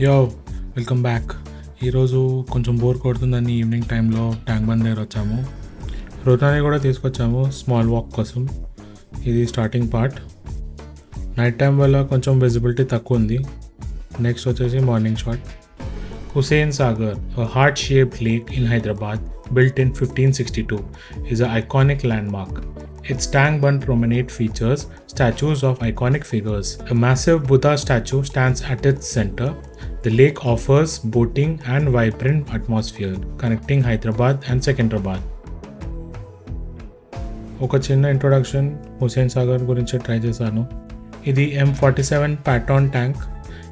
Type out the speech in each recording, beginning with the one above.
Yo welcome back. ఈరోజు కొంచెం bore కొడుతుందని evening టైంలో ట్యాంక్ బండ్ దగ్గర వచ్చాము. రుతాని కూడా తీసుకొచ్చాము స్మాల్ వాక్ కోసం. ఇది స్టార్టింగ్ పార్ట్. నైట్ టైం వల్ల కొంచెం విజిబిలిటీ తక్కువ ఉంది. నెక్స్ట్ వచ్చేసి morning shot. Hussain Sagar, a heart-shaped lake in Hyderabad, built in 1562, is an iconic landmark. Its Tank Bund promenade features statues of iconic figures. A massive Buddha statue stands at its center. The lake offers boating and vibrant atmosphere, connecting Hyderabad and Secunderabad. ఒక చిన్న introduction Hussain Sagar గురించి try చేశాను. ఇది M47 Patton tank.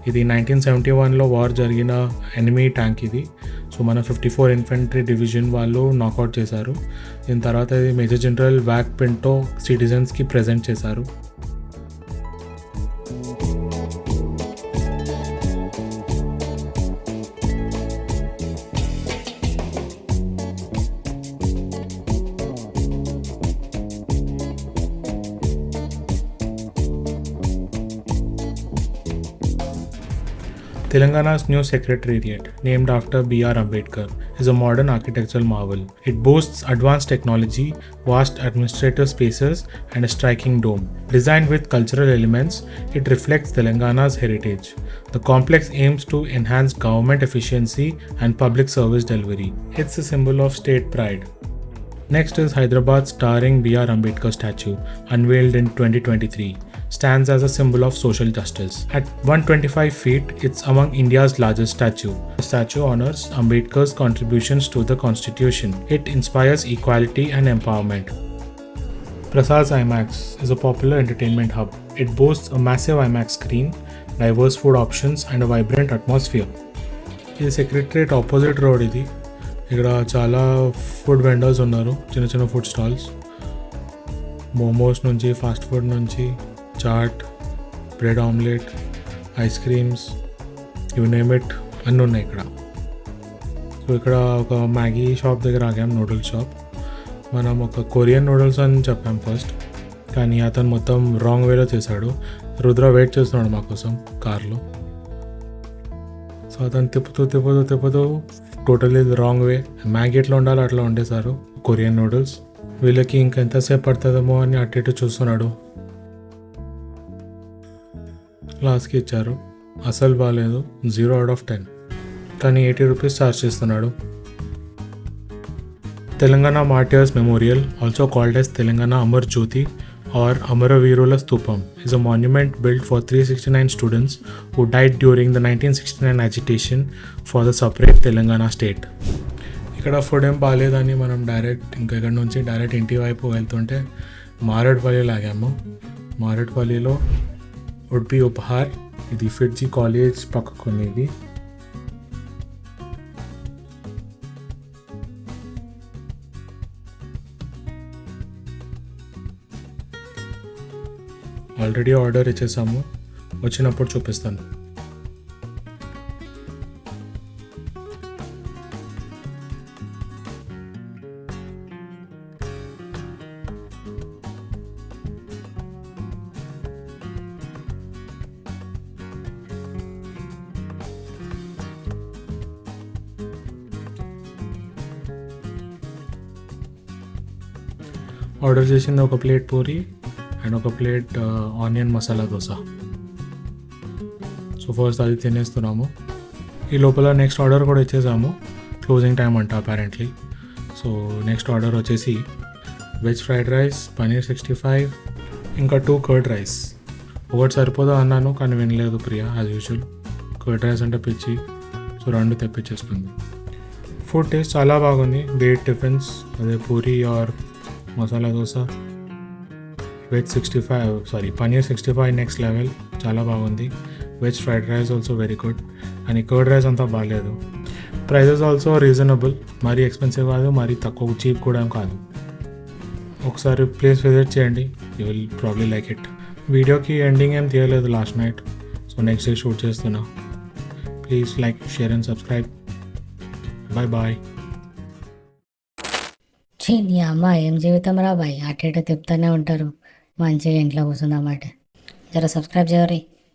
ఇది 1971లో war జరిగిన enemy tank ఇది. So మన 54 ఇన్ఫెంట్రీ డివిజన్ వాళ్ళు నాకౌట్ చేశారు. దీని తర్వాత ఇది మేజర్ జనరల్ వ్యాక్ పింటో సిటిజన్స్కి ప్రజెంట్ చేశారు. Telangana's new secretariat, named after B.R. Ambedkar, is a modern architectural marvel. It boasts advanced technology, vast administrative spaces, and a striking dome. Designed with cultural elements, it reflects Telangana's heritage. The complex aims to enhance government efficiency and public service delivery. It's a symbol of state pride. Next is Hyderabad's towering B.R. Ambedkar statue, unveiled in 2023. Stands as a symbol of social justice. At 125 feet, it's among India's largest statue. The statue honors Ambedkar's contributions to the constitution. It inspires equality and empowerment. Prasad's IMAX is a popular entertainment hub. It boasts a massive IMAX screen, diverse food options, and a vibrant atmosphere. ఇది secretariat opposite road. ఇది ఇక్కడ చాలా food vendors ఉన్నారు, చిన్న చిన్న food stalls. Momos నుంచి fast food నుంచి chaat, bread omelette, ice creams, you name it అన్నీ ఉన్నాయి ఇక్కడ. సో ఇక్కడ ఒక మ్యాగీ షాప్ దగ్గర ఆగాం, నూడిల్స్ షాప్. మనం ఒక కొరియన్ నూడిల్స్ అని చెప్పాం ఫస్ట్, కానీ అతను మొత్తం రాంగ్ వేలో చేశాడు. రుద్ర వెయిట్ చేస్తున్నాడు మా కోసం కార్లో. సో అతను తిప్పుతూ టోటలీ రాంగ్ వే. మ్యాగీ ఎట్లా ఉండాలో అట్లా వండేశారు కొరియన్ నూడిల్స్. వీళ్ళకి ఇంకెంతసేపు పడుతుందేమో అని అటు ఇటు చూస్తున్నాడు. లాస్ట్కి ఇచ్చారు. అసలు బాగాలేదు, 0/10. కానీ 80 రూపీస్ ఛార్జ్ చేస్తున్నాడు. Telangana martyrs memorial, also called as Telangana Amar Jyoti or అమరవీరుల స్తూపం, is a monument built for 369 students who died during the 1969 agitation for the separate Telangana state. ఇక్కడ ఫుడ్ ఏం బాగాలేదని మనం ఇక్కడ నుంచి డైరెక్ట్ ఇంటి వైపు వెళ్తుంటే మారేడ్పల్లి లాగాము. మారేడ్పల్లిలో ఉడ్పి ఉపహార్, ఇది ఫిడ్జీ కాలేజ్ పక్కకునేది. ఆల్రెడీ ఆర్డర్ ఇచ్చేసాము, వచ్చినప్పుడు చూపిస్తాను. ఆర్డర్ చేసింది ఒక ప్లేట్ పూరి అండ్ ఒక plate onion masala dosa. So first అది తినేస్తున్నాము. ఈ లోపల నెక్స్ట్ ఆర్డర్ కూడా ఇచ్చేసాము. క్లోజింగ్ టైం అంట అపారెంట్లీ. సో నెక్స్ట్ ఆర్డర్ వచ్చేసి వెజ్ ఫ్రైడ్ రైస్, పనీర్ 65, ఇంకా 2 కర్డ్ రైస్. ఒకటి సరిపోదా అన్నాను కానీ వినలేదు Priya, as usual. Curd rice అంటే పిచ్చి, సో 2 తెప్పించేసుకుంది. ఫుడ్ టేస్ట్ చాలా బాగుంది. బేట్ టిఫిన్స్, అదే puri or masala dosa. Paneer 65 next level, చాలా బాగుంది. Veg fried rice also very good. కానీ కర్డ్ రైస్ అంతా బాగాలేదు. ప్రైజెస్ ఆల్సో రీజనబుల్, మరీ ఎక్స్పెన్సివ్ కాదు, మరీ తక్కువ చీప్ కూడా కాదు. ఒకసారి ప్లేస్ విజిట్ చేయండి, you will probably like it. వీడియోకి ఎండింగ్ ఏం తీయలేదు last night, so next day shoot చేస్తున్నా. Please like, share and subscribe. Bye. నీ అమ్మ ఏం జీవితం రా బాయ్, అటు ఇటు తిప్పుతూనే ఉంటారు. మంచిగా ఇంట్లో కూర్చుందన్నమాట. జర సబ్స్క్రైబ్ చేయరు.